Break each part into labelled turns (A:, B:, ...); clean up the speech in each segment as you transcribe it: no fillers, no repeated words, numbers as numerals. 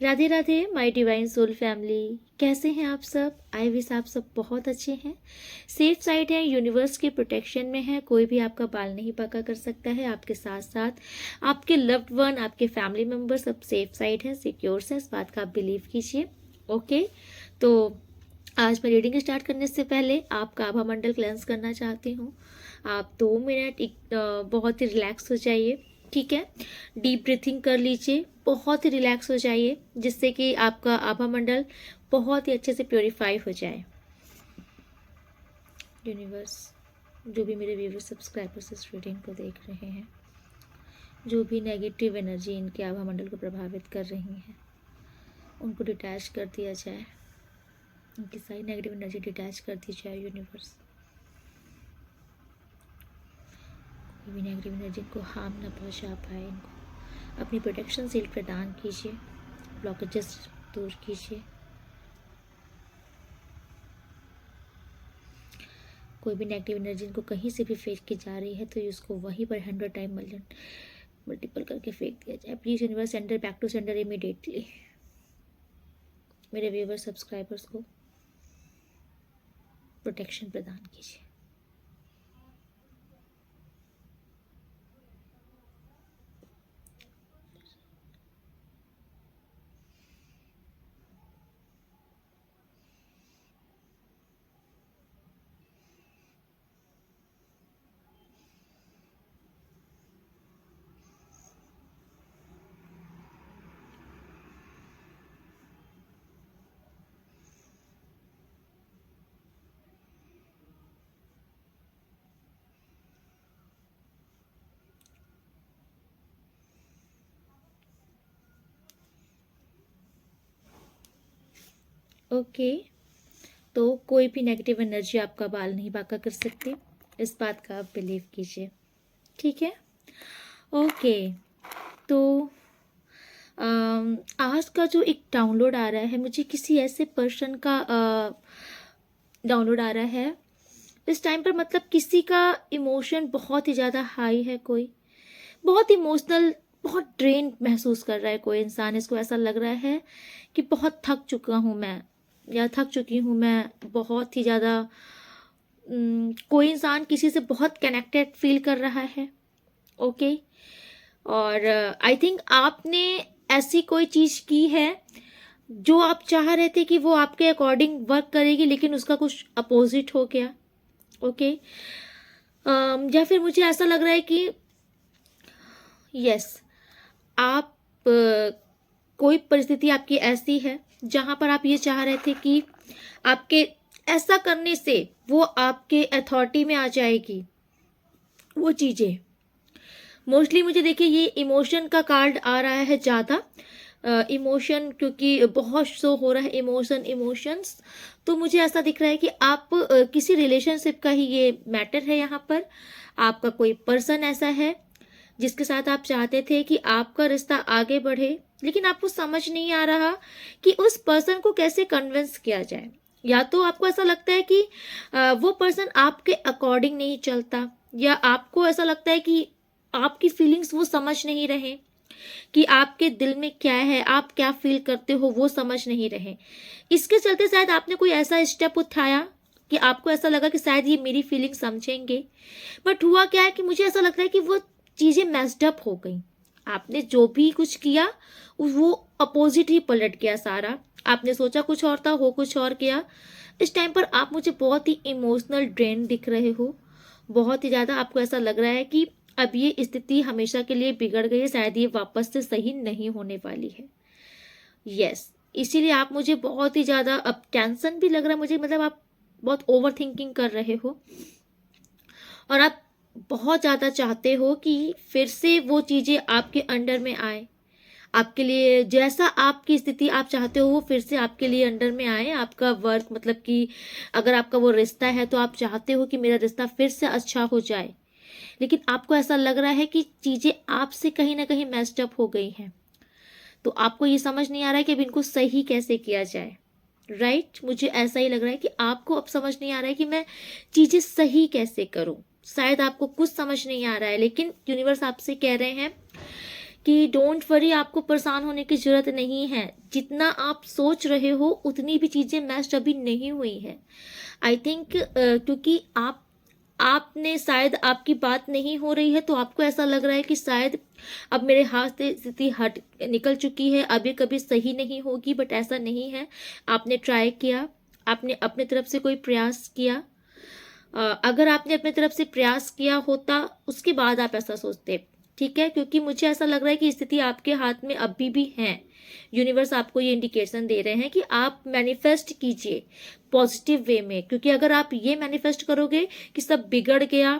A: Radhe Radhe my divine soul family, कैसे हैं आप सब। आई विश आप सब बहुत अच्छे हैं, सेफ साइड है, यूनिवर्स के प्रोटेक्शन में है। कोई भी आपका बाल नहीं पका कर सकता है। आपके साथ साथ आपके लव्ड वन, आपके फैमिली मेम्बर सब सेफ साइड है, सिक्योर है। इस बात का आप बिलीव कीजिए। ओके, तो आज मैं रीडिंग स्टार्ट करने से पहले आपका आभा मंडल क्लेंस करना चाहती हूँ। आप 2 मिनट बहुत ही रिलैक्स हो जाइए, ठीक है। डीप ब्रीथिंग कर लीजिए, बहुत ही रिलैक्स हो जाइए, जिससे कि आपका आभा मंडल बहुत ही अच्छे से प्योरीफाई हो जाए। यूनिवर्स, जो भी मेरे व्यूअर्स सब्सक्राइबर्स इस रीडिंग को देख रहे हैं, जो भी नेगेटिव एनर्जी इनके आभा मंडल को प्रभावित कर रही है, उनको डिटैच कर दिया जाए। उनकी सारी नेगेटिव एनर्जी डिटैच कर दी जाए। यूनिवर्स, कोई भी नेगेटिव एनर्जी को हार्म ना पहुंचा पाए, इनको अपनी प्रोटेक्शन सील प्रदान कीजिए, ब्लॉकेजेस दूर कीजिए। कोई भी नेगेटिव एनर्जी इनको कहीं से भी फेंक की जा रही है तो उसको वहीं पर 100 टाइम मल्टीपल करके फेंक दिया जाए। Please universe, sender back to sender immediately. मेरे व्यूअर सब्सक्राइबर्स को प्रोटेक्शन प्रदान कीजिए। ओके, तो कोई भी नेगेटिव एनर्जी आपका बाल नहीं बांका कर सकती, इस बात का आप बिलीव कीजिए, ठीक है। ओके, तो आज का जो एक डाउनलोड आ रहा है, मुझे किसी ऐसे पर्सन का डाउनलोड आ रहा है इस टाइम पर। मतलब किसी का इमोशन बहुत ही ज़्यादा हाई है, कोई बहुत इमोशनल, बहुत ड्रेन महसूस कर रहा है कोई इंसान। इसको ऐसा लग रहा है कि बहुत थक चुका हूँ मैं, या थक चुकी हूँ मैं, बहुत ही ज़्यादा। कोई इंसान किसी से बहुत कनेक्टेड फील कर रहा है। ओके, और आई थिंक आपने ऐसी कोई चीज़ की है जो आप चाह रहे थे कि वो आपके अकॉर्डिंग वर्क करेगी, लेकिन उसका कुछ अपोजिट हो गया। ओके, या फिर मुझे ऐसा लग रहा है कि यस, आप कोई परिस्थिति आपकी ऐसी है जहां पर आप ये चाह रहे थे कि आपके ऐसा करने से वो आपके अथॉरिटी में आ जाएगी वो चीज़ें। मोस्टली मुझे देखिए ये इमोशन का कार्ड आ रहा है ज़्यादा, इमोशन, क्योंकि बहुत शो हो रहा है इमोशंस। तो मुझे ऐसा दिख रहा है कि आप किसी रिलेशनशिप का ही ये मैटर है यहाँ पर। आपका कोई पर्सन ऐसा है जिसके साथ आप चाहते थे कि आपका रिश्ता आगे बढ़े, लेकिन आपको समझ नहीं आ रहा कि उस पर्सन को कैसे कन्विंस किया जाए। या तो आपको ऐसा लगता है कि वो पर्सन आपके अकॉर्डिंग नहीं चलता, या आपको ऐसा लगता है कि आपकी फीलिंग्स वो समझ नहीं रहे, कि आपके दिल में क्या है, आप क्या फील करते हो वो समझ नहीं रहे। इसके चलते शायद आपने कोई ऐसा स्टेप उठाया कि आपको ऐसा लगा कि शायद ये मेरी फीलिंग समझेंगे, बट हुआ क्या है कि मुझे ऐसा लगता है कि वो चीज़ें मेस्ड अप हो गई। आपने जो भी कुछ किया वो अपोजिट ही पलट गया सारा। आपने सोचा कुछ और था, हो कुछ और किया। इस टाइम पर आप मुझे बहुत ही इमोशनल ड्रेन दिख रहे हो, बहुत ही ज़्यादा। आपको ऐसा लग रहा है कि अब ये स्थिति हमेशा के लिए बिगड़ गई है, शायद ये वापस से सही नहीं होने वाली है। यस, इसीलिए आप मुझे बहुत ही ज़्यादा अब टेंशन भी लग रहा है मुझे, मतलब आप बहुत ओवर थिंकिंग कर रहे हो, और आप बहुत ज़्यादा चाहते हो कि फिर से वो चीज़ें आपके अंडर में आए, आपके लिए जैसा आपकी स्थिति आप चाहते हो वो फिर से आपके लिए अंडर में आए। आपका वर्क, मतलब कि अगर आपका वो रिश्ता है तो आप चाहते हो कि मेरा रिश्ता फिर से अच्छा हो जाए, लेकिन आपको ऐसा लग रहा है कि चीज़ें आपसे कहीं ना कहीं मेस्ड अप हो गई हैं। तो आपको ये समझ नहीं आ रहा है कि अब इनको सही कैसे किया जाए। राइट, मुझे ऐसा ही लग रहा है कि आपको अब समझ नहीं आ रहा है कि मैं चीज़ें सही कैसे करूं। शायद आपको कुछ समझ नहीं आ रहा है, लेकिन यूनिवर्स आपसे कह रहे हैं कि डोंट वरी, आपको परेशान होने की ज़रूरत नहीं है। जितना आप सोच रहे हो उतनी भी चीज़ें मैच अभी नहीं हुई है। आई थिंक क्योंकि आपने शायद, आपकी बात नहीं हो रही है तो आपको ऐसा लग रहा है कि शायद अब मेरे हाथ से स्थिति हट निकल चुकी है, अभी कभी सही नहीं होगी, बट ऐसा नहीं है। आपने ट्राई किया, आपने अपने तरफ से कोई प्रयास किया। अगर आपने अपने तरफ से प्रयास किया होता उसके बाद आप ऐसा सोचते, ठीक है, क्योंकि मुझे ऐसा लग रहा है कि स्थिति आपके हाथ में अभी भी है। यूनिवर्स आपको ये इंडिकेशन दे रहे हैं कि आप मैनिफेस्ट कीजिए पॉजिटिव वे में, क्योंकि अगर आप ये मैनिफेस्ट करोगे कि सब बिगड़ गया,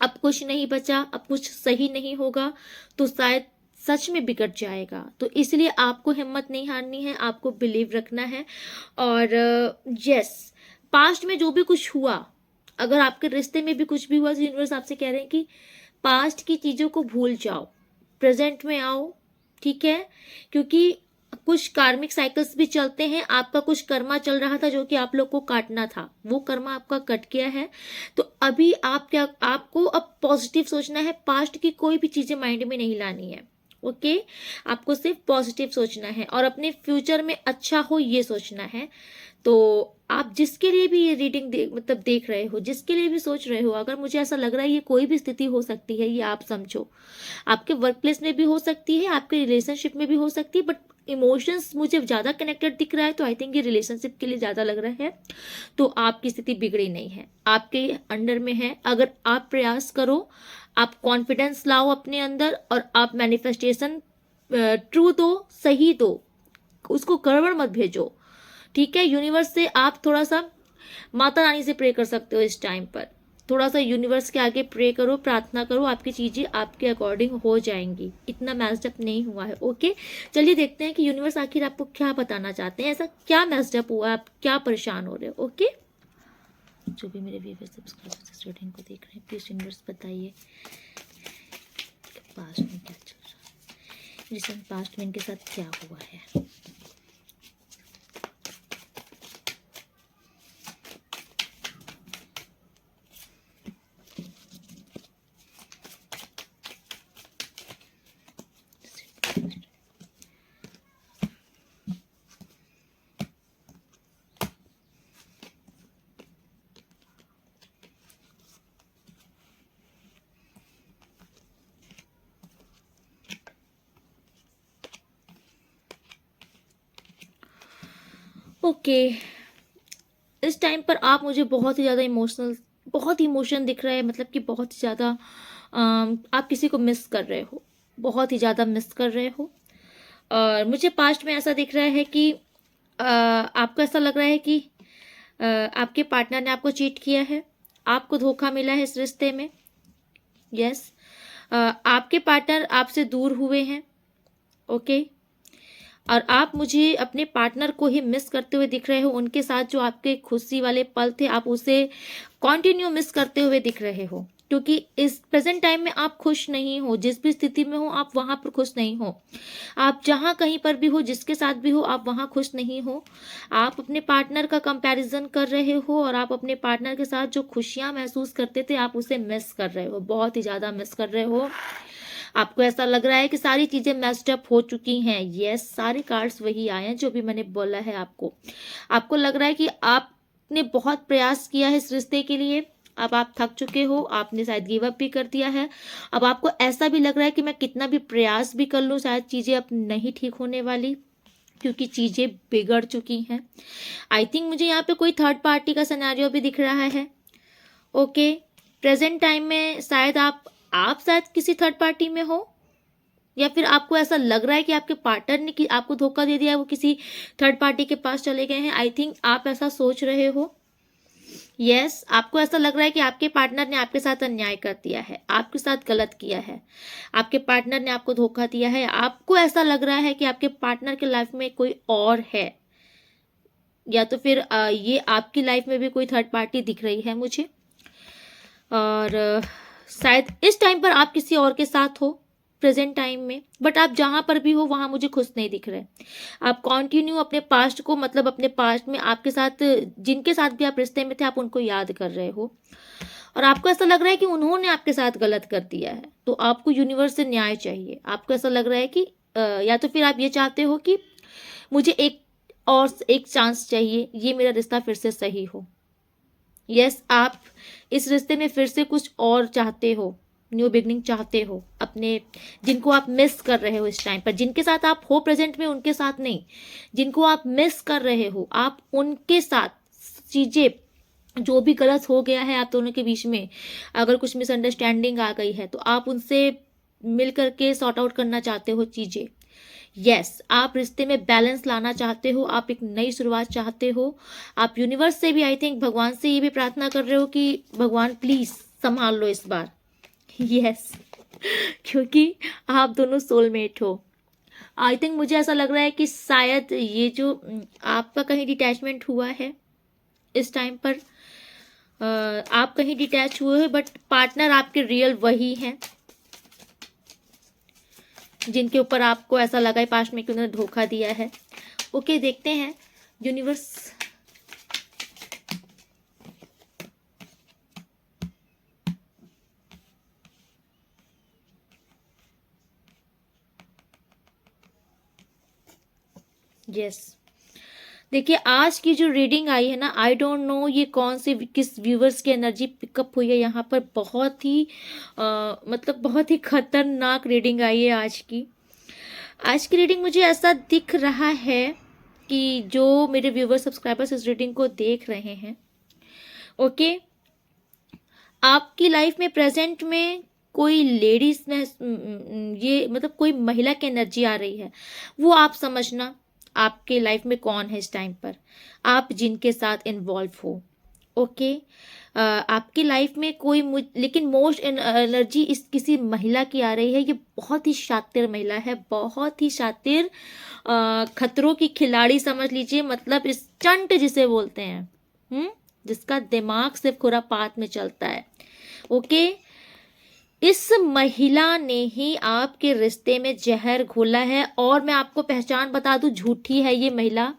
A: अब कुछ नहीं बचा, अब कुछ सही नहीं होगा, तो शायद सच में बिगड़ जाएगा। तो इसलिए आपको हिम्मत नहीं हारनी है, आपको बिलीव रखना है। और यस, पास्ट में जो भी कुछ हुआ, अगर आपके रिश्ते में भी कुछ भी हुआ, तो यूनिवर्स आपसे कह रहे हैं कि पास्ट की चीज़ों को भूल जाओ, प्रेजेंट में आओ, ठीक है, क्योंकि कुछ कार्मिक साइकिल्स भी चलते हैं। आपका कुछ कर्मा चल रहा था जो कि आप लोग को काटना था, वो कर्मा आपका कट गया है। तो अभी आपको अब पॉजिटिव सोचना है, पास्ट की कोई भी चीज़ें माइंड में नहीं लानी है। ओके, आपको सिर्फ पॉजिटिव सोचना है और अपने फ्यूचर में अच्छा हो ये सोचना है। तो आप जिसके लिए भी ये रीडिंग मतलब देख रहे हो, जिसके लिए भी सोच रहे हो, अगर मुझे ऐसा लग रहा है ये कोई भी स्थिति हो सकती है, ये आप समझो, आपके वर्क प्लेस में भी हो सकती है, आपके रिलेशनशिप में भी हो सकती है, बट इमोशंस मुझे ज़्यादा कनेक्टेड दिख रहा है, तो आई थिंक ये रिलेशनशिप के लिए ज़्यादा लग रहा है। तो आपकी स्थिति बिगड़ी नहीं है, आपके अंडर में है। अगर आप प्रयास करो, आप कॉन्फिडेंस लाओ अपने अंदर और आप मैनिफेस्टेशन ट्रू दो, सही दो, उसको गड़बड़ मत भेजो, ठीक है। यूनिवर्स से आप थोड़ा सा माता रानी से प्रे कर सकते हो इस टाइम पर, थोड़ा सा यूनिवर्स के आगे प्रे करो, प्रार्थना करो, आपकी चीज़ें आपके अकॉर्डिंग हो जाएंगी। इतना मैचअप नहीं हुआ है। ओके, चलिए देखते हैं कि यूनिवर्स आखिर आपको क्या बताना चाहते हैं, ऐसा क्या मैचअप हुआ, आप क्या परेशान हो रहे हो। ओके, जो भी मेरे व्यूअर्स सब्सक्राइबर्स इस रीडिंग को देख रहे हैं, प्लीज यूनिवर्स बताइए पास्ट में क्या चल रहा है, रिसेंट पास्ट में इनके साथ क्या हुआ है। ओके, इस टाइम पर आप मुझे बहुत ही ज़्यादा इमोशनल, बहुत इमोशन दिख रहा है, मतलब कि बहुत ही ज़्यादा आप किसी को मिस कर रहे हो, बहुत ही ज़्यादा मिस कर रहे हो। और मुझे पास्ट में ऐसा दिख रहा है कि आपको ऐसा लग रहा है कि आपके पार्टनर ने आपको चीट किया है, आपको धोखा मिला है इस रिश्ते में। यस, आपके पार्टनर आपसे दूर हुए हैं। ओके, और आप मुझे अपने पार्टनर को ही मिस करते हुए दिख रहे हो, उनके साथ जो आपके खुशी वाले पल थे आप उसे कंटिन्यू मिस करते हुए दिख रहे हो, क्योंकि इस प्रेजेंट टाइम में आप खुश नहीं हो। जिस भी स्थिति में हो आप वहाँ पर खुश नहीं हो, आप जहाँ कहीं पर भी हो, जिसके साथ भी हो, आप वहाँ खुश नहीं हो। आप अपने पार्टनर का कंपैरिजन कर रहे हो और आप अपने पार्टनर के साथ जो खुशियाँ महसूस करते थे आप उसे मिस कर रहे हो, बहुत ही ज़्यादा मिस कर रहे हो। आपको ऐसा लग रहा है कि सारी चीज़ें मैस्ड अप हो चुकी हैं। यस, सारे कार्ड्स वही आए हैं जो भी मैंने बोला है आपको। आपको लग रहा है कि आपने बहुत प्रयास किया है इस रिश्ते के लिए, अब आप थक चुके हो, आपने शायद गिव अप भी कर दिया है। अब आपको ऐसा भी लग रहा है कि मैं कितना भी प्रयास भी कर लूँ शायद चीज़ें अब नहीं ठीक होने वाली, क्योंकि चीज़ें बिगड़ चुकी हैं। आई थिंक मुझे यहाँ पे कोई थर्ड पार्टी का सिनेरियो भी दिख रहा है। ओके, प्रेजेंट टाइम में शायद आप शायद किसी थर्ड पार्टी में हो, या फिर आपको ऐसा लग रहा है कि आपके पार्टनर ने आपको धोखा दे दिया है, वो किसी थर्ड पार्टी के पास चले गए हैं। आई थिंक आप ऐसा सोच रहे हो। यस, आपको ऐसा लग रहा है कि आपके पार्टनर ने आपके साथ अन्याय कर दिया है, आपके साथ गलत किया है, आपके पार्टनर ने आपको धोखा दिया है। आपको ऐसा लग रहा है कि आपके पार्टनर के लाइफ में कोई और है, या तो फिर ये आपकी लाइफ में भी कोई थर्ड पार्टी दिख रही है मुझे। और शायद इस टाइम पर आप किसी और के साथ हो प्रेजेंट टाइम में, बट आप जहाँ पर भी हो वहाँ मुझे खुश नहीं दिख रहे। आप कंटिन्यू अपने पास्ट को, मतलब अपने पास्ट में आपके साथ जिनके साथ भी आप रिश्ते में थे आप उनको याद कर रहे हो। और आपको ऐसा लग रहा है कि उन्होंने आपके साथ गलत कर दिया है, तो आपको यूनिवर्स से न्याय चाहिए। आपको ऐसा लग रहा है कि या तो फिर आप ये चाहते हो कि मुझे एक चांस चाहिए, ये मेरा रिश्ता फिर से सही हो। यस, आप इस रिश्ते में फिर से कुछ और चाहते हो, न्यू बिगनिंग चाहते हो अपने, जिनको आप मिस कर रहे हो इस टाइम पर, जिनके साथ आप हो प्रेजेंट में, उनके साथ नहीं, जिनको आप मिस कर रहे हो, आप उनके साथ चीजें, जो भी गलत हो गया है आप दोनों के बीच में, अगर कुछ मिसअंडरस्टैंडिंग आ गई है तो आप उनसे मिल करके सॉर्ट आउट करना चाहते हो चीजें। यस, आप रिश्ते में बैलेंस लाना चाहते हो, आप एक नई शुरुआत चाहते हो। आप यूनिवर्स से भी, आई थिंक भगवान से ये भी प्रार्थना कर रहे हो कि भगवान प्लीज संभाल लो इस बार। यस, क्योंकि आप दोनों सोलमेट हो। आई थिंक मुझे ऐसा लग रहा है कि शायद ये जो आपका कहीं डिटैचमेंट हुआ है इस टाइम पर, आप कहीं डिटैच हुए हो, बट पार्टनर आपके रियल वही हैं जिनके ऊपर आपको ऐसा लगा है पास्ट में कि उन्होंने धोखा दिया है। ओके, देखते हैं यूनिवर्स। यस, देखिए आज की जो रीडिंग आई है ना, आई डोंट नो ये कौन से किस व्यूवर्स की एनर्जी पिकअप हुई है यहाँ पर। बहुत ही मतलब बहुत ही खतरनाक रीडिंग आई है आज की। आज की रीडिंग मुझे ऐसा दिख रहा है कि जो मेरे व्यूवर सब्सक्राइबर्स इस रीडिंग को देख रहे हैं, ओके, आपकी लाइफ में प्रेजेंट में कोई लेडीज में ये मतलब कोई महिला की एनर्जी आ रही है, वो आप समझना आपके लाइफ में कौन है इस टाइम पर, आप जिनके साथ इन्वॉल्व हो। ओके, आपकी लाइफ में कोई लेकिन मोस्ट एनर्जी इस किसी महिला की आ रही है। ये बहुत ही शातिर महिला है, बहुत ही शातिर, खतरों की खिलाड़ी समझ लीजिए, मतलब स्टंट जिसे बोलते हैं, जिसका दिमाग सिर्फ खुरापात में चलता है। ओके, इस महिला ने ही आपके रिश्ते में जहर घोला है, और मैं आपको पहचान बता दूं, झूठी है ये महिला।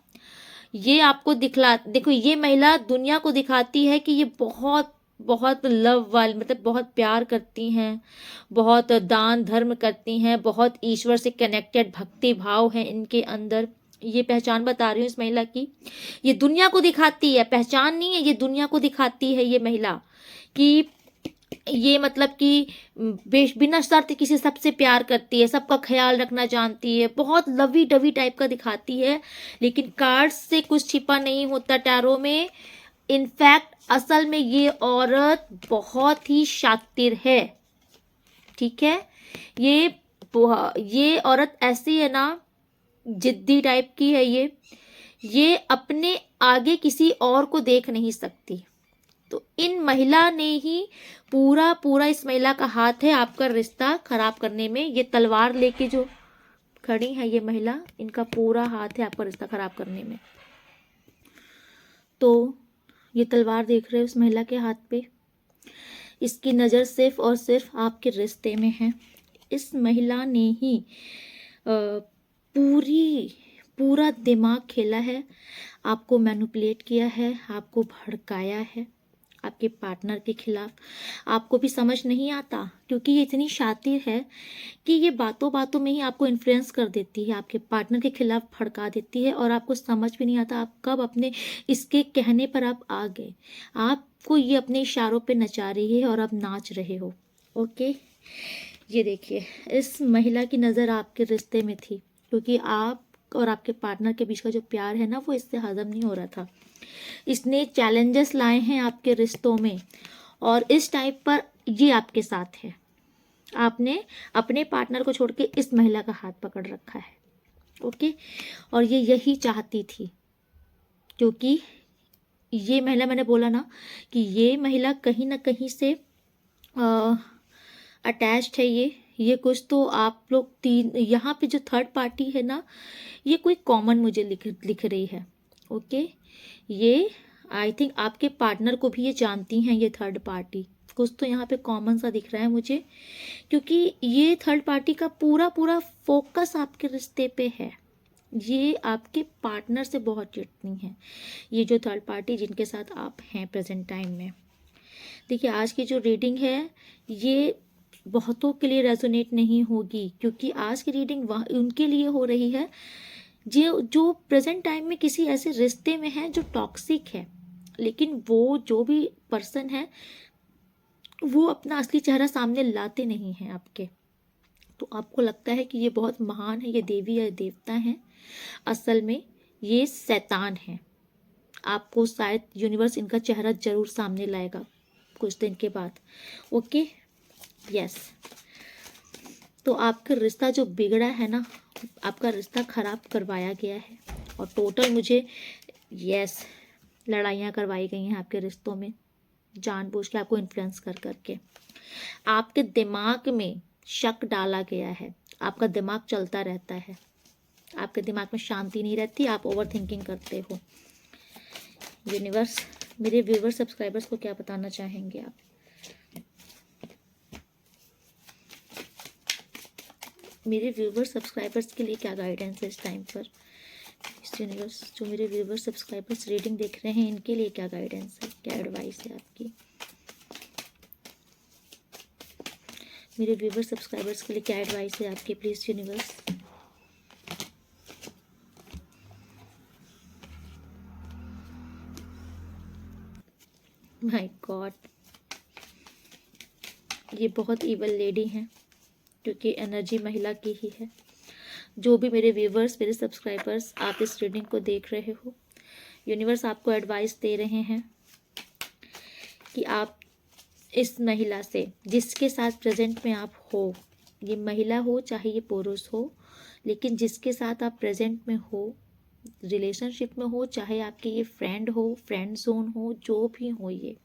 A: ये आपको देखो, ये महिला दुनिया को दिखाती है कि ये बहुत बहुत लव वाली, मतलब बहुत प्यार करती हैं, बहुत दान धर्म करती हैं, बहुत ईश्वर से कनेक्टेड भक्ति भाव है इनके अंदर। ये पहचान बता रही हूँ इस महिला की। ये दुनिया को दिखाती है, पहचान नहीं है, ये दुनिया को दिखाती है ये महिला कि ये मतलब कि बिना शर्त किसी सबसे प्यार करती है, सबका ख्याल रखना जानती है, बहुत लवी डवी टाइप का दिखाती है। लेकिन कार्ड्स से कुछ छिपा नहीं होता टैरो में। इनफैक्ट असल में ये औरत बहुत ही शातिर है, ठीक है। ये औरत ऐसी है ना, जिद्दी टाइप की है ये अपने आगे किसी और को देख नहीं सकती। तो इन महिला ने ही पूरा इस महिला का हाथ है आपका रिश्ता खराब करने में। ये तलवार लेके जो खड़ी है ये महिला, इनका पूरा हाथ है आपका रिश्ता खराब करने में। तो ये तलवार देख रहे हो इस महिला के हाथ पे, इसकी नज़र सिर्फ और सिर्फ आपके रिश्ते में है। इस महिला ने ही पूरा दिमाग खेला है, आपको मैनिपुलेट किया है, आपको भड़काया है आपके पार्टनर के खिलाफ। आपको भी समझ नहीं आता, क्योंकि ये इतनी शातिर है कि ये बातों बातों में ही आपको इन्फ्लुएंस कर देती है, आपके पार्टनर के खिलाफ भड़का देती है, और आपको समझ भी नहीं आता आप कब अपने इसके कहने पर आप आ गए। आपको ये अपने इशारों पे नचा रही है और आप नाच रहे हो। ओके, ये देखिए, इस महिला की नज़र आपके रिश्ते में थी, क्योंकि आप और आपके पार्टनर के बीच का जो प्यार है ना, वो इससे हजम नहीं हो रहा था। इसने चैलेंजेस लाए हैं आपके रिश्तों में, और इस टाइप पर ये आपके साथ है। आपने अपने पार्टनर को छोड़ के इस महिला का हाथ पकड़ रखा है। ओके, और ये यही चाहती थी, क्योंकि ये महिला, मैंने बोला ना कि ये महिला कहीं ना कहीं से अटैच्ड है। ये कुछ तो आप लोग तीन, यहाँ पे जो थर्ड पार्टी है ना, ये कोई कॉमन मुझे लिख रही है। ओके, ये आई थिंक आपके पार्टनर को भी ये जानती हैं, ये थर्ड पार्टी। कुछ तो यहाँ पे कॉमन सा दिख रहा है मुझे, क्योंकि ये थर्ड पार्टी का पूरा फोकस आपके रिश्ते पे है। ये आपके पार्टनर से बहुत चिढ़ती है, ये जो थर्ड पार्टी जिनके साथ आप हैं प्रेजेंट टाइम में। देखिए आज की जो रीडिंग है ये बहुतों के लिए रेजोनेट नहीं होगी, क्योंकि आज की रीडिंग वह उनके लिए हो रही है जो जो प्रेजेंट टाइम में किसी ऐसे रिश्ते में है जो टॉक्सिक है, लेकिन वो जो भी पर्सन है वो अपना असली चेहरा सामने लाते नहीं हैं आपके। तो आपको लगता है कि ये बहुत महान है, ये देवी या देवता हैं, असल में ये शैतान है। आपको शायद यूनिवर्स इनका चेहरा जरूर सामने लाएगा कुछ दिन के बाद। Okay, yes. तो आपका रिश्ता जो बिगड़ा है ना, आपका रिश्ता खराब करवाया गया है, और टोटल मुझे यस लड़ाइयाँ करवाई गई हैं आपके रिश्तों में, जानबूझ के आपको इन्फ्लुएंस कर करके। आपके दिमाग में शक डाला गया है, आपका दिमाग चलता रहता है, आपके दिमाग में शांति नहीं रहती, आप ओवर थिंकिंग करते हो। यूनिवर्स मेरे व्यूवर सब्सक्राइबर्स को क्या बताना चाहेंगे आप? मेरे व्यूवर सब्सक्राइबर्स के लिए क्या गाइडेंस है इस टाइम पर? इस यूनिवर्स जो मेरे व्यूवर सब्सक्राइबर्स रीडिंग देख रहे हैं इनके लिए क्या गाइडेंस है, क्या एडवाइस है आपकी? मेरे व्यूवर सब्सक्राइबर्स के लिए क्या एडवाइस है आपकी, प्लीज यूनिवर्स? माय गॉड, ये बहुत इवल लेडी हैं, क्योंकि एनर्जी महिला की ही है। जो भी मेरे व्यूवर्स, मेरे सब्सक्राइबर्स आप इस रीडिंग को देख रहे हो, यूनिवर्स आपको एडवाइस दे रहे हैं कि आप इस महिला से, जिसके साथ प्रेजेंट में आप हो, ये महिला हो चाहे ये पुरुष हो, लेकिन जिसके साथ आप प्रेजेंट में हो, रिलेशनशिप में हो, चाहे आपके ये फ्रेंड हो, फ्रेंड जोन हो, जो भी हो ये,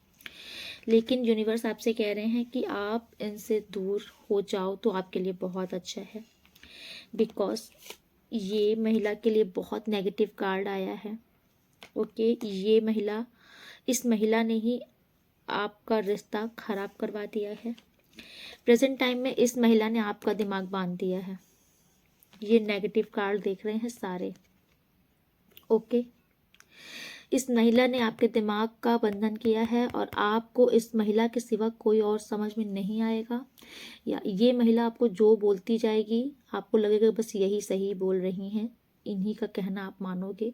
A: लेकिन यूनिवर्स आपसे कह रहे हैं कि आप इनसे दूर हो जाओ तो आपके लिए बहुत अच्छा है। बिकॉज ये महिला के लिए बहुत नेगेटिव कार्ड आया है। ओके, ये महिला, इस महिला ने ही आपका रिश्ता खराब करवा दिया है। प्रेजेंट टाइम में इस महिला ने आपका दिमाग बांध दिया है। ये नेगेटिव कार्ड देख रहे हैं सारे। ओके, इस महिला ने आपके दिमाग का बंधन किया है, और आपको इस महिला के सिवा कोई और समझ में नहीं आएगा, या ये महिला आपको जो बोलती जाएगी आपको लगेगा बस यही सही बोल रही हैं, इन्हीं का कहना आप मानोगे,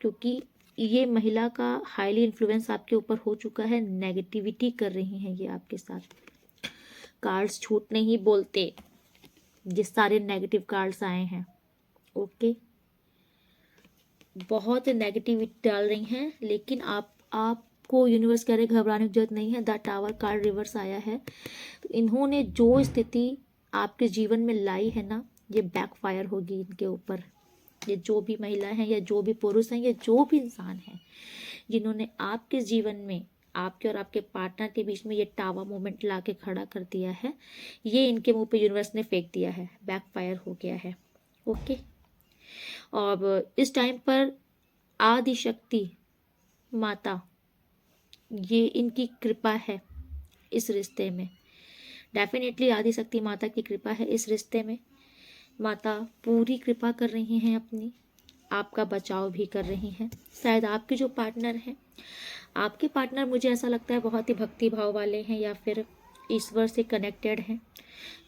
A: क्योंकि ये महिला का हाईली इन्फ्लुएंस आपके ऊपर हो चुका है। नेगेटिविटी कर रही हैं ये आपके साथ। कार्ड्स झूठ नहीं बोलते, जिस सारे नेगेटिव कार्ड्स आए हैं। ओके, बहुत नेगेटिविटी डाल रही हैं, लेकिन आपको यूनिवर्स कह रहे घबराने की जरूरत नहीं है। द टावर कार्ड रिवर्स आया है, तो इन्होंने जो स्थिति आपके जीवन में लाई है ना, ये बैकफायर होगी इनके ऊपर। ये जो भी महिला हैं या जो भी पुरुष हैं या जो भी इंसान है जिन्होंने आपके जीवन में, आपके और आपके पार्टनर के बीच में ये टावर मोमेंट ला के खड़ा कर दिया है, ये इनके मुंह पे यूनिवर्स ने फेंक दिया है, बैकफायर हो गया है। ओके, और इस टाइम पर आदि शक्ति माता, ये इनकी कृपा है इस रिश्ते में। डेफिनेटली आदि शक्ति माता की कृपा है इस रिश्ते में। माता पूरी कृपा कर रही हैं अपनी, आपका बचाव भी कर रही हैं। शायद आपके जो पार्टनर हैं, आपके पार्टनर मुझे ऐसा लगता है बहुत ही भक्ति भाव वाले हैं या फिर ईश्वर से कनेक्टेड हैं,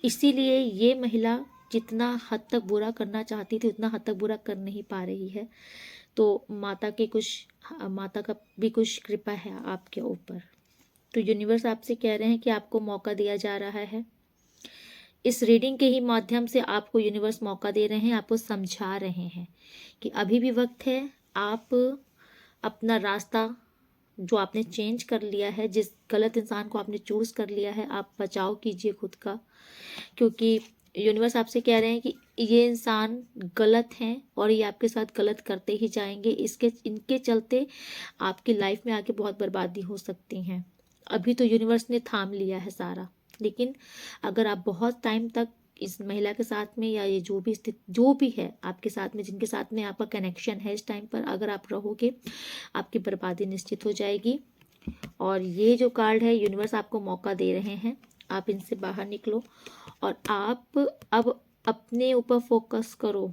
A: इसीलिए ये महिला जितना हद तक बुरा करना चाहती थी उतना हद तक बुरा कर नहीं पा रही है। तो माता का भी कुछ कृपा है आपके ऊपर। तो यूनिवर्स आपसे कह रहे हैं कि आपको मौका दिया जा रहा है। इस रीडिंग के ही माध्यम से आपको यूनिवर्स मौका दे रहे हैं, आपको समझा रहे हैं कि अभी भी वक्त है। आप अपना रास्ता जो आपने चेंज कर लिया है, जिस गलत इंसान को आपने चूज कर लिया है, आप बचाव कीजिए खुद का, क्योंकि यूनिवर्स आपसे कह रहे हैं कि ये इंसान गलत हैं और ये आपके साथ गलत करते ही जाएंगे। इनके चलते आपकी लाइफ में आके बहुत बर्बादी हो सकती हैं। अभी तो यूनिवर्स ने थाम लिया है सारा, लेकिन अगर आप बहुत टाइम तक इस महिला के साथ में, या ये जो भी स्थिति जो भी है आपके साथ में, जिनके साथ में आपका कनेक्शन है, इस टाइम पर अगर आप रहोगे आपकी बर्बादी निश्चित हो जाएगी। और ये जो कार्ड है, यूनिवर्स आपको मौका दे रहे हैं, आप इनसे बाहर निकलो और आप अब अपने ऊपर फोकस करो।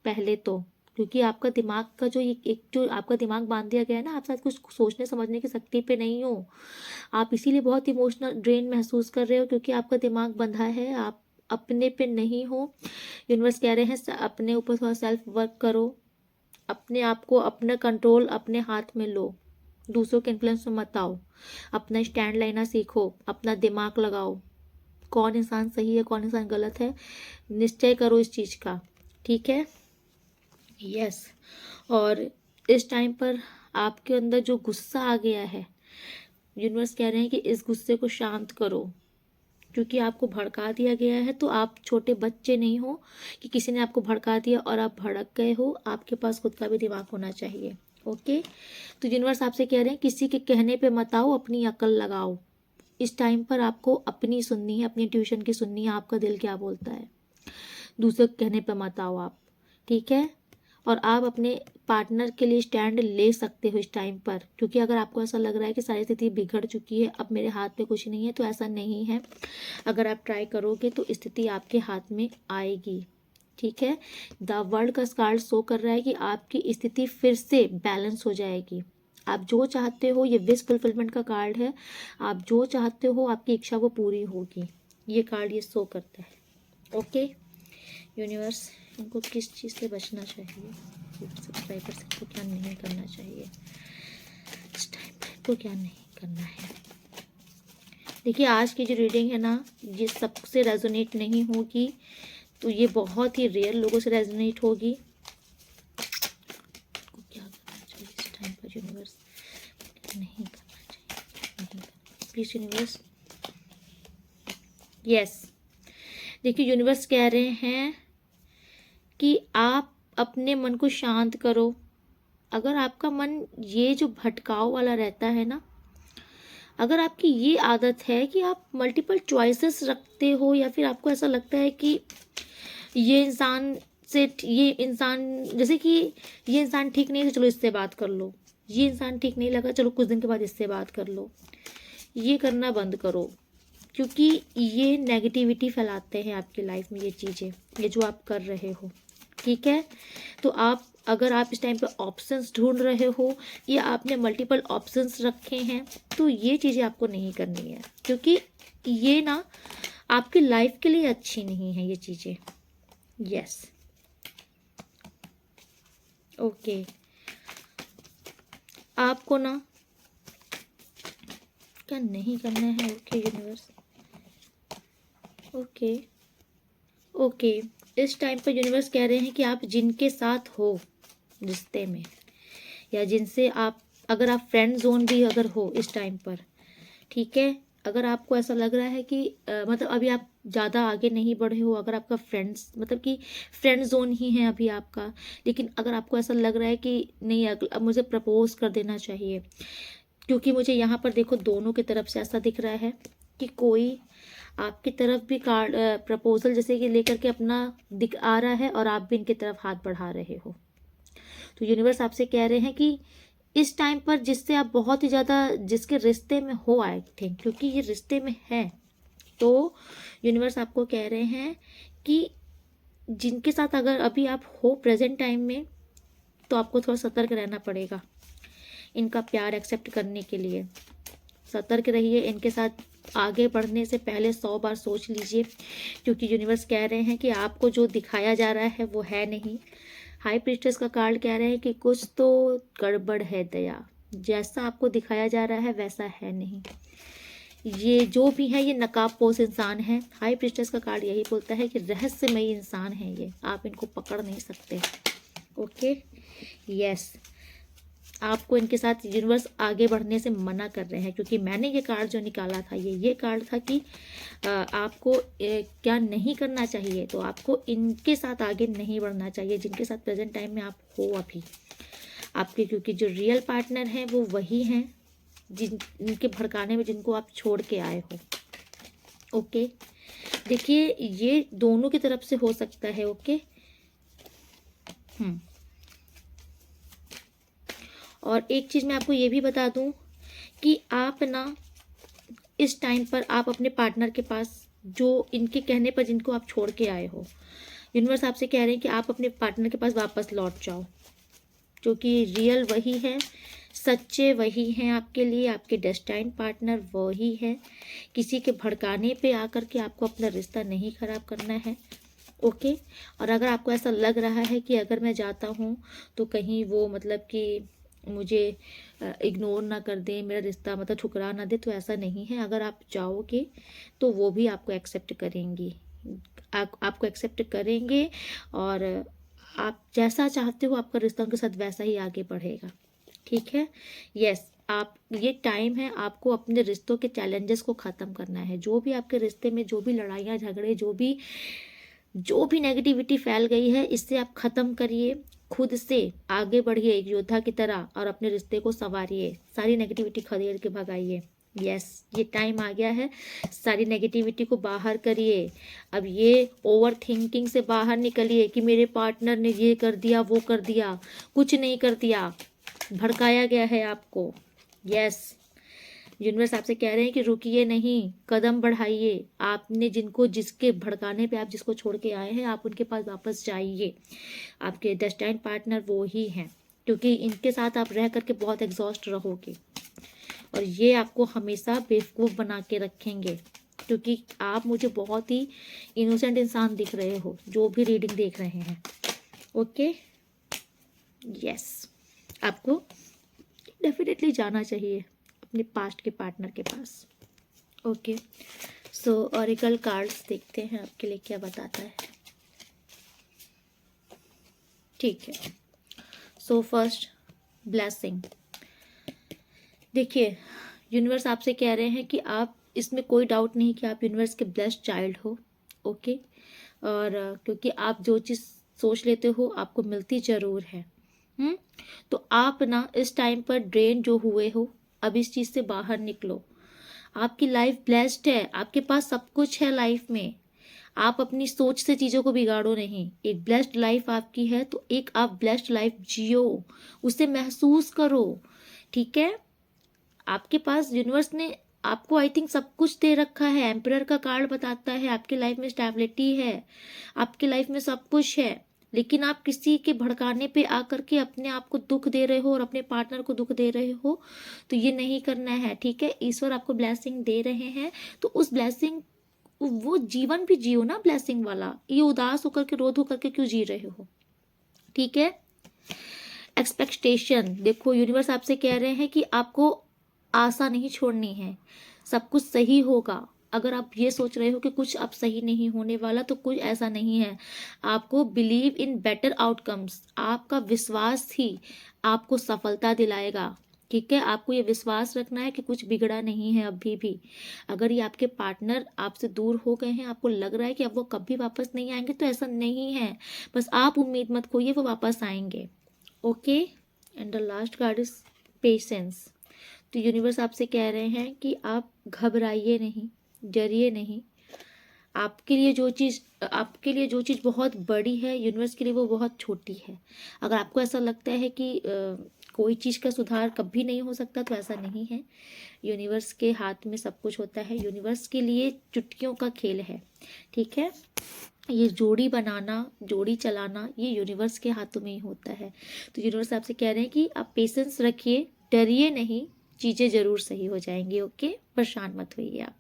A: पहले तो क्योंकि आपका दिमाग का जो ये एक जो आपका दिमाग बांध दिया गया है ना, आप शायद कुछ सोचने समझने की शक्ति पे नहीं हो। आप इसीलिए बहुत इमोशनल ड्रेन महसूस कर रहे हो, क्योंकि आपका दिमाग बंधा है, आप अपने पे नहीं हो। यूनिवर्स कह रहे हैं अपने ऊपर थोड़ा सेल्फ वर्क करो, अपने आप को, अपना कंट्रोल अपने हाथ में लो, दूसरों के इन्फ्लुएंस में मत आओ, अपना स्टैंड लेना सीखो, अपना दिमाग लगाओ, कौन इंसान सही है कौन इंसान गलत है, निश्चय करो इस चीज़ का, ठीक है। यस। और इस टाइम पर आपके अंदर जो गुस्सा आ गया है, यूनिवर्स कह रहे हैं कि इस गुस्से को शांत करो, क्योंकि आपको भड़का दिया गया है। तो आप छोटे बच्चे नहीं हो कि किसी ने आपको भड़का दिया और आप भड़क गए हो, आपके पास खुद का भी दिमाग होना चाहिए। ओके, तो यूनिवर्स आपसे कह रहे हैं किसी के कहने पे मत आओ, अपनी अकल लगाओ। इस टाइम पर आपको अपनी सुननी है, अपनी ट्यूशन की सुननी है, आपका दिल क्या बोलता है। दूसरे के कहने पे मत आओ आप, ठीक है। और आप अपने पार्टनर के लिए स्टैंड ले सकते हो इस टाइम पर, क्योंकि अगर आपको ऐसा लग रहा है कि सारी स्थिति बिगड़ चुकी है, अब मेरे हाथ में कुछ नहीं है, तो ऐसा नहीं है। अगर आप ट्राई करोगे तो स्थिति आपके हाथ में आएगी, ठीक है। द वर्ल्ड का कार्ड शो कर रहा है कि आपकी स्थिति फिर से बैलेंस हो जाएगी। आप जो चाहते हो, ये विश फुलफिलमेंट का कार्ड है, आप जो चाहते हो आपकी इच्छा वो पूरी होगी, ये कार्ड ये शो करता है। ओके यूनिवर्स, इनको किस चीज़ से बचना चाहिए, सब्सक्राइबर्स को क्या नहीं करना चाहिए, इस टाइम पर को क्या नहीं करना है। देखिए आज की जो रीडिंग है ना, ये सबसे रेजोनेट नहीं होगी, तो ये बहुत ही रेयर लोगों से रेजोनेट होगी। को क्या करना चाहिए इस टाइम पर यूनिवर्स, नहीं करना चाहिए, नहीं करना प्लीज यूनिवर्स। यस, देखिए यूनिवर्स कह रहे हैं कि आप अपने मन को शांत करो। अगर आपका मन ये जो भटकाव वाला रहता है ना, अगर आपकी ये आदत है कि आप मल्टीपल चॉइसेस रखते हो, या फिर आपको ऐसा लगता है कि ये इंसान ये इंसान, जैसे कि ये इंसान ठीक नहीं है चलो इससे बात कर लो, ये इंसान ठीक नहीं लगा चलो कुछ दिन के बाद इससे बात कर लो, ये करना बंद करो, क्योंकि ये नेगेटिविटी फैलाते हैं आपकी लाइफ में, ये चीज़ें ये जो आप कर रहे हो, ठीक है। तो अगर आप इस टाइम पे ऑप्शंस ढूंढ रहे हो या आपने मल्टीपल ऑप्शंस रखे हैं, तो ये चीज़ें आपको नहीं करनी है, क्योंकि ये ना आपकी लाइफ के लिए अच्छी नहीं है ये चीज़ें। यस, ओके, आपको ना क्या नहीं करना है। ओके यूनिवर्स, ओके ओके, इस टाइम पर यूनिवर्स कह रहे हैं कि आप जिनके साथ हो रिश्ते में, या जिनसे आप, अगर आप फ्रेंड जोन भी अगर हो इस टाइम पर, ठीक है, अगर आपको ऐसा लग रहा है कि मतलब अभी आप ज़्यादा आगे नहीं बढ़े हो, अगर आपका फ्रेंड्स मतलब कि फ्रेंड जोन ही है अभी आपका, लेकिन अगर आपको ऐसा लग रहा है कि नहीं अब मुझे प्रपोज कर देना चाहिए, क्योंकि मुझे यहाँ पर देखो दोनों की तरफ से ऐसा दिख रहा है कि कोई आपकी तरफ भी कार्ड प्रपोजल जैसे कि लेकर के अपना दिख आ रहा है, और आप भी इनकी तरफ हाथ बढ़ा रहे हो। तो यूनिवर्स आपसे कह रहे हैं कि इस टाइम पर जिससे आप बहुत ही ज़्यादा, जिसके रिश्ते में हो, आई थिंक क्योंकि ये रिश्ते में है, तो यूनिवर्स आपको कह रहे हैं कि जिनके साथ अगर अभी आप हो प्रेजेंट टाइम में, तो आपको थोड़ा सतर्क रहना पड़ेगा इनका प्यार एक्सेप्ट करने के लिए। सतर्क रहिए, इनके साथ आगे बढ़ने से पहले 100 बार सोच लीजिए, क्योंकि यूनिवर्स कह रहे हैं कि आपको जो दिखाया जा रहा है वो है नहीं। हाई प्रीस्टेस का कार्ड कह रहे हैं कि कुछ तो गड़बड़ है दया, जैसा आपको दिखाया जा रहा है वैसा है नहीं, ये जो भी है ये नकाबपोश इंसान है। हाई प्रीस्टेस का कार्ड यही बोलता है कि रहस्यमयी इंसान है ये, आप इनको पकड़ नहीं सकते। ओके, यस, आपको इनके साथ यूनिवर्स आगे बढ़ने से मना कर रहे हैं, क्योंकि मैंने ये कार्ड जो निकाला था ये कार्ड था कि आपको क्या नहीं करना चाहिए, तो आपको इनके साथ आगे नहीं बढ़ना चाहिए जिनके साथ प्रेजेंट टाइम में आप हो अभी आपके, क्योंकि जो रियल पार्टनर हैं वो वही हैं जिनके भड़काने में जिनको आप छोड़ के आए हो। ओके, देखिए ये दोनों की तरफ से हो सकता है। ओके, और एक चीज़ मैं आपको ये भी बता दूं कि आप ना इस टाइम पर आप अपने पार्टनर के पास, जो इनके कहने पर जिनको आप छोड़ के आए हो, यूनिवर्स आपसे कह रहे हैं कि आप अपने पार्टनर के पास वापस लौट जाओ, क्योंकि रियल वही है, सच्चे वही हैं आपके लिए, आपके डेस्टाइन पार्टनर वही है। किसी के भड़काने पे आकर के आपको अपना रिश्ता नहीं खराब करना है, ओके। और अगर आपको ऐसा लग रहा है कि अगर मैं जाता हूँ तो कहीं वो मतलब कि मुझे इग्नोर ना कर दें, मेरा रिश्ता मतलब ठुकरा ना दे, तो ऐसा नहीं है। अगर आप जाओगे तो वो भी आपको एक्सेप्ट करेंगी, आपको एक्सेप्ट करेंगे, और आप जैसा चाहते हो आपका रिश्ता उनके साथ वैसा ही आगे बढ़ेगा, ठीक है। यस, आप, ये टाइम है आपको अपने रिश्तों के चैलेंजेस को ख़त्म करना है। जो भी आपके रिश्ते में जो भी लड़ाइयाँ झगड़े, जो भी नेगेटिविटी फैल गई है, इससे आप ख़त्म करिए, खुद से आगे बढ़िए एक योद्धा की तरह, और अपने रिश्ते को संवारिए, सारी नेगेटिविटी खदेड़ के भगाइए। यस, ये टाइम आ गया है, सारी नेगेटिविटी को बाहर करिए। अब ये ओवर थिंकिंग से बाहर निकलिए कि मेरे पार्टनर ने ये कर दिया, वो कर दिया। कुछ नहीं कर दिया, भड़काया गया है आपको। यस, यूनिवर्स आपसे कह रहे हैं कि रुकिए नहीं, कदम बढ़ाइए। आपने जिनको, जिसके भड़काने पे आप जिसको छोड़ के आए हैं, आप उनके पास वापस जाइए। आपके डेस्टाइन पार्टनर वो ही हैं, क्योंकि इनके साथ आप रह करके बहुत एग्जॉस्ट रहोगे, और ये आपको हमेशा बेवकूफ़ बना के रखेंगे, क्योंकि आप मुझे बहुत ही इनोसेंट इंसान दिख रहे हो, जो भी रीडिंग देख रहे हैं, ओके। यस, आपको डेफिनेटली जाना चाहिए अपने पास्ट के पार्टनर के पास, ओके। सो ऑरिकल कार्ड्स देखते हैं आपके लिए क्या बताता है, ठीक है। So first, blessing. देखिए, यूनिवर्स आपसे कह रहे हैं कि आप, इसमें कोई डाउट नहीं कि आप यूनिवर्स के ब्लेस्ड चाइल्ड हो, ओके। और क्योंकि आप जो चीज़ सोच लेते हो आपको मिलती ज़रूर है। तो आप ना इस टाइम पर ड्रेन जो हुए हो, अब इस चीज़ से बाहर निकलो। आपकी लाइफ ब्लेस्ड है, आपके पास सब कुछ है लाइफ में। आप अपनी सोच से चीज़ों को बिगाड़ो नहीं। एक ब्लेस्ड लाइफ आपकी है, तो एक आप ब्लेस्ड लाइफ जियो, उसे महसूस करो, ठीक है। आपके पास यूनिवर्स ने आपको आई थिंक सब कुछ दे रखा है। एम्परर का कार्ड बताता है आपकी लाइफ में स्टेबिलिटी है, आपकी लाइफ में सब कुछ है, लेकिन आप किसी के भड़काने पे आकर के अपने आप को दुख दे रहे हो और अपने पार्टनर को दुख दे रहे हो, तो ये नहीं करना है, ठीक है। ईश्वर आपको ब्लेसिंग दे रहे हैं, तो उस ब्लेसिंग, वो जीवन भी जियो ना ब्लेसिंग वाला। ये उदास होकर के, रोध होकर के क्यों जी रहे हो, ठीक है। एक्सपेक्टेशन, देखो यूनिवर्स आपसे कह रहे हैं कि आपको आशा नहीं छोड़नी है, सब कुछ सही होगा। अगर आप ये सोच रहे हो कि कुछ अब सही नहीं होने वाला, तो कुछ ऐसा नहीं है। आपको बिलीव इन बेटर आउटकम्स, आपका विश्वास ही आपको सफलता दिलाएगा, ठीक है। आपको ये विश्वास रखना है कि कुछ बिगड़ा नहीं है अभी भी। अगर ये आपके पार्टनर आपसे दूर हो गए हैं, आपको लग रहा है कि अब वो कभी वापस नहीं आएंगे, तो ऐसा नहीं है, बस आप उम्मीद मत खोइए, वो वापस आएंगे, okay. And the last card is patience. तो यूनिवर्स आपसे कह रहे हैं कि आप घबराइए नहीं, डरिए नहीं। आपके लिए जो चीज़ बहुत बड़ी है, यूनिवर्स के लिए वो बहुत छोटी है। अगर आपको ऐसा लगता है कि कोई चीज़ का सुधार कभी नहीं हो सकता, तो ऐसा नहीं है। यूनिवर्स के हाथ में सब कुछ होता है, यूनिवर्स के लिए चुटकियों का खेल है, ठीक है। ये जोड़ी बनाना, जोड़ी चलाना, ये यूनिवर्स के हाथों में ही होता है। तो यूनिवर्स आपसे कह रहे हैं कि आप पेशेंस रखिए, डरिए नहीं, चीज़ें ज़रूर सही हो जाएंगी, ओके। परेशान मत होइए आप,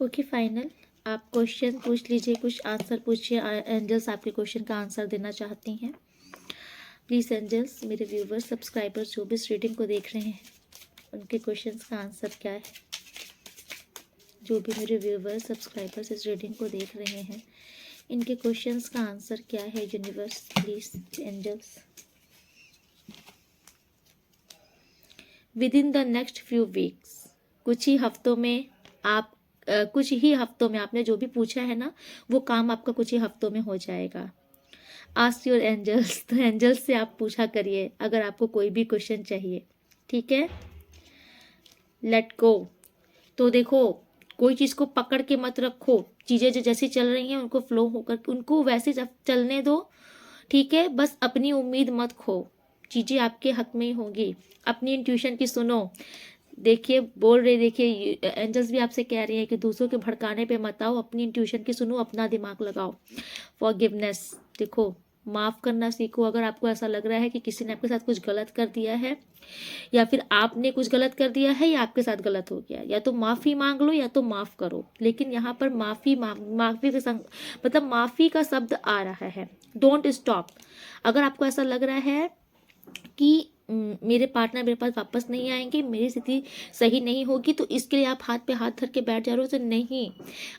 A: ओके। फाइनल, आप क्वेश्चन पूछ लीजिए, कुछ आंसर पूछिए। एंजल्स आपके क्वेश्चन का आंसर देना चाहती हैं, प्लीज़ एंजल्स। मेरे व्यूवर्स, सब्सक्राइबर्स जो भी इस रीडिंग को देख रहे हैं, उनके क्वेश्चंस का आंसर क्या है। जो भी मेरे व्यूवर्स, सब्सक्राइबर्स इस रीडिंग को देख रहे हैं, इनके क्वेश्चंस का आंसर क्या है universe, please angels. Within the next few weeks, कुछ ही हफ्तों में आपने जो भी पूछा है ना, वो काम आपका कुछ ही हफ्तों में हो जाएगा। आस्क योर एंजल्स, तो एंजल्स से आप पूछा करिए अगर आपको कोई भी क्वेश्चन चाहिए, ठीक है। Let go. तो देखो, कोई चीज़ को पकड़ के मत रखो, चीज़ें जो जैसी चल रही हैं उनको फ्लो होकर उनको वैसे चलने दो, ठीक है। बस अपनी उम्मीद मत खो, चीज़ें आपके हक में ही होंगी। अपनी इंट्यूशन की सुनो। देखिए, देखिए एंजल्स भी आपसे कह रही है कि दूसरों के भड़काने पे मत आओ, अपनी इंट्यूशन की सुनो, अपना दिमाग लगाओ। फॉरगिवनेस, देखो, माफ़ करना सीखो। अगर आपको ऐसा लग रहा है कि किसी ने आपके साथ कुछ गलत कर दिया है, या फिर आपने कुछ गलत कर दिया है, या आपके साथ गलत हो गया, या तो माफ़ी मांग लो या तो माफ़ करो। लेकिन यहाँ पर माफ़ी के संग मतलब माफ़ी का शब्द आ रहा है। Don't stop. अगर आपको ऐसा लग रहा है कि मेरे पार्टनर मेरे पास वापस नहीं आएंगे, मेरी स्थिति सही नहीं होगी, तो इसके लिए आप हाथ पे हाथ धर के बैठ जा रहे हो, तो नहीं,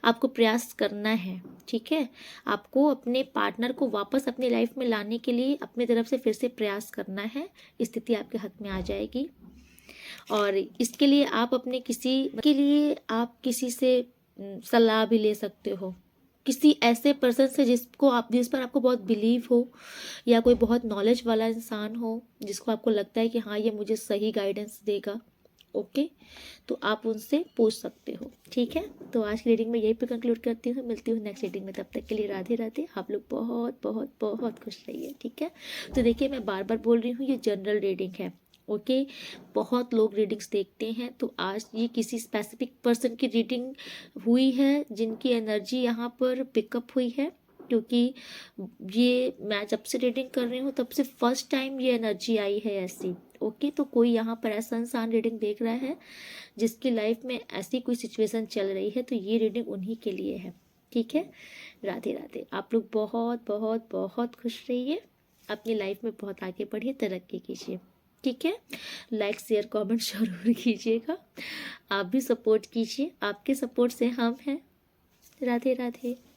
A: आपको प्रयास करना है। ठीक है, आपको अपने पार्टनर को वापस अपनी लाइफ में लाने के लिए अपनी तरफ से फिर से प्रयास करना है। स्थिति आपके हाथ में आ जाएगी, और इसके लिए आप किसी से सलाह भी ले सकते हो, किसी ऐसे पर्सन से जिस पर आपको बहुत बिलीव हो, या कोई बहुत नॉलेज वाला इंसान हो जिसको आपको लगता है कि हाँ, ये मुझे सही गाइडेंस देगा। ओके, तो आप उनसे पूछ सकते हो। ठीक है, तो आज की रीडिंग में यही पे कंक्लूड करती हूँ। मिलती हूँ नेक्स्ट रीडिंग में, तब तक के लिए राधे राधे। आप लोग बहुत बहुत बहुत खुश रहिए। ठीक है, तो देखिए, मैं बार बार बोल रही हूँ, ये जनरल रीडिंग है। ओके, बहुत लोग रीडिंग्स देखते हैं, तो आज ये किसी स्पेसिफिक पर्सन की रीडिंग हुई है जिनकी एनर्जी यहाँ पर पिकअप हुई है, क्योंकि ये मैं जब से रीडिंग कर रही हूँ तब से फर्स्ट टाइम ये एनर्जी आई है ऐसी। ओके, तो कोई यहाँ पर ऐसा इंसान रीडिंग देख रहा है जिसकी लाइफ में ऐसी कोई सिचुएशन चल रही है, तो ये रीडिंग उन्हीं के लिए है। ठीक है, राधे राधे। आप लोग बहुत बहुत बहुत खुश रहिए, अपनी लाइफ में बहुत आगे बढ़िए, तरक्की कीजिए। ठीक है, लाइक शेयर कमेंट जरूर कीजिएगा। आप भी सपोर्ट कीजिए, आपके सपोर्ट से हम हैं। राधे राधे।